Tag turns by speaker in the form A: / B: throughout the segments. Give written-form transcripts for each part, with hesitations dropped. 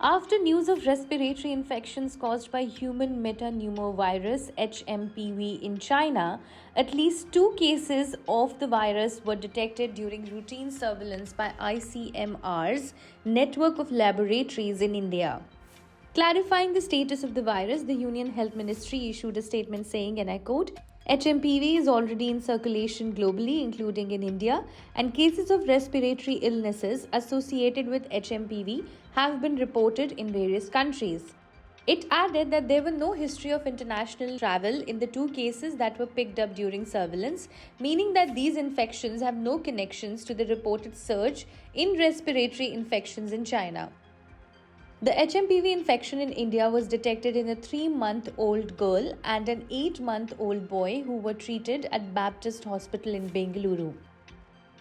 A: After news of respiratory infections caused by human metapneumovirus HMPV in China, at least 2 cases of the virus were detected during routine surveillance by ICMR's network of laboratories in India. Clarifying the status of the virus, the Union Health Ministry issued a statement saying, and I quote, HMPV is already in circulation globally, including in India, and cases of respiratory illnesses associated with HMPV have been reported in various countries. It added that there were no history of international travel in the 2 cases that were picked up during surveillance, meaning that these infections have no connections to the reported surge in respiratory infections in China. The HMPV infection in India was detected in a 3-month-old girl and an 8-month-old boy who were treated at Baptist Hospital in Bengaluru.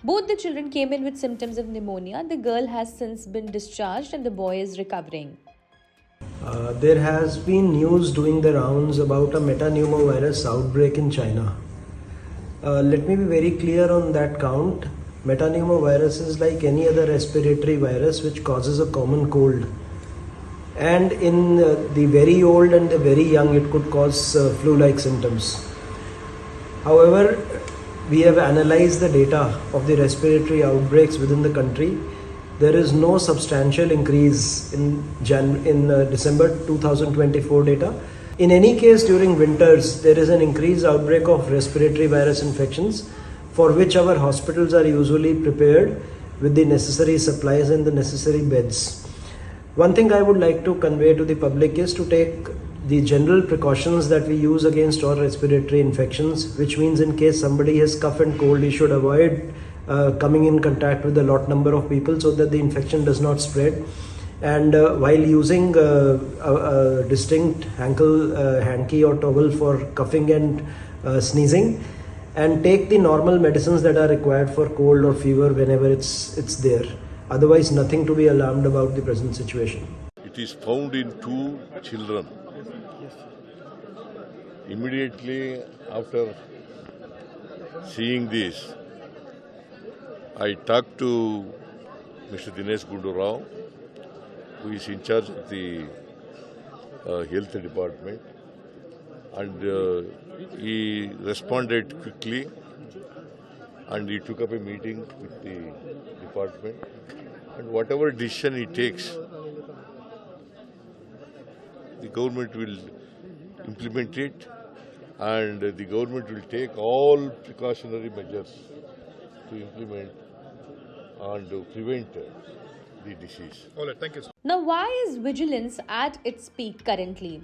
A: Both the children came in with symptoms of pneumonia. The girl has since been discharged and the boy is recovering.
B: There has been news doing the rounds about a metapneumovirus outbreak in China. Let me be very clear on that count. Metapneumovirus is like any other respiratory virus which causes a common cold. And in the very old and the very young, it could cause flu-like symptoms. However, we have analyzed the data of the respiratory outbreaks within the country. There is no substantial increase in December 2024 data. In any case, during winters, there is an increased outbreak of respiratory virus infections for which our hospitals are usually prepared with the necessary supplies and the necessary beds. One thing I would like to convey to the public is to take the general precautions that we use against all respiratory infections, which means in case somebody has cough and cold, he should avoid coming in contact with a lot number of people so that the infection does not spread. And while using a distinct hanky or towel for coughing and sneezing, and take the normal medicines that are required for cold or fever whenever it's there. Otherwise, nothing to be alarmed about the present situation.
C: It is found in 2 children. Immediately after seeing this, I talked to Mr. Dinesh Gundu Rao, who is in charge of the health department, and he responded quickly, and he took up a meeting with the department, and whatever decision he takes, the government will implement it, and the government will take all precautionary measures to implement and to prevent the disease.
D: All right, thank you, sir.
A: Now, why is vigilance at its peak currently?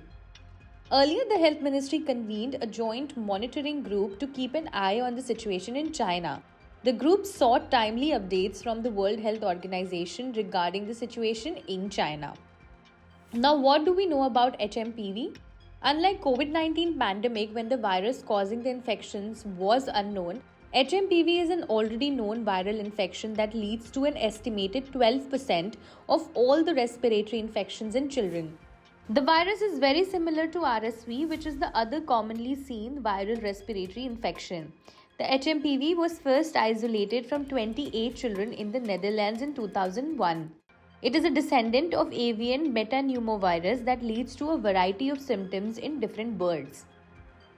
A: Earlier, the Health Ministry convened a joint monitoring group to keep an eye on the situation in China. The group sought timely updates from the World Health Organization regarding the situation in China. Now, what do we know about HMPV? Unlike COVID-19 pandemic, when the virus causing the infections was unknown, HMPV is an already known viral infection that leads to an estimated 12% of all the respiratory infections in children. The virus is very similar to RSV, which is the other commonly seen viral respiratory infection. The HMPV was first isolated from 28 children in the Netherlands in 2001. It is a descendant of avian metapneumovirus that leads to a variety of symptoms in different birds.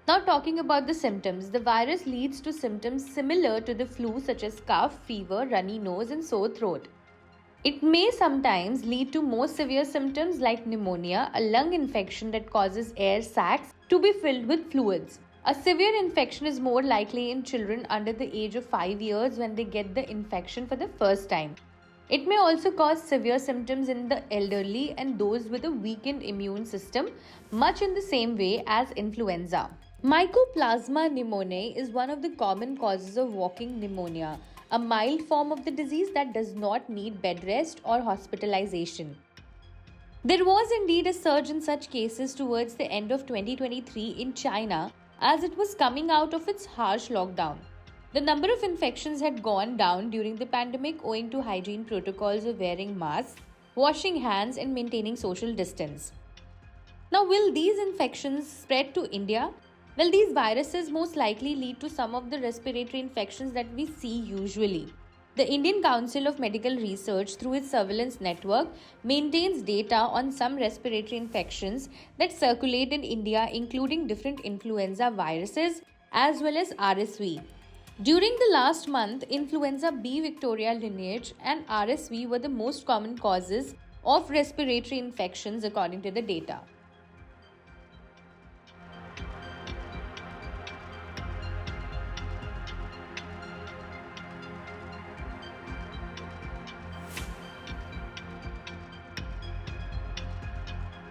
A: Now, talking about the symptoms, the virus leads to symptoms similar to the flu such as cough, fever, runny nose and sore throat. It may sometimes lead to more severe symptoms like pneumonia, a lung infection that causes air sacs to be filled with fluids. A severe infection is more likely in children under the age of 5 years when they get the infection for the first time. It may also cause severe symptoms in the elderly and those with a weakened immune system, much in the same way as influenza. Mycoplasma pneumoniae is one of the common causes of walking pneumonia, a mild form of the disease that does not need bed rest or hospitalization. There was indeed a surge in such cases towards the end of 2023 in China as it was coming out of its harsh lockdown. The number of infections had gone down during the pandemic owing to hygiene protocols of wearing masks, washing hands and maintaining social distance. Now, will these infections spread to India? Well, these viruses most likely lead to some of the respiratory infections that we see usually. The Indian Council of Medical Research, through its surveillance network, maintains data on some respiratory infections that circulate in India, including different influenza viruses as well as RSV. During the last month, influenza B Victoria lineage and RSV were the most common causes of respiratory infections according to the data.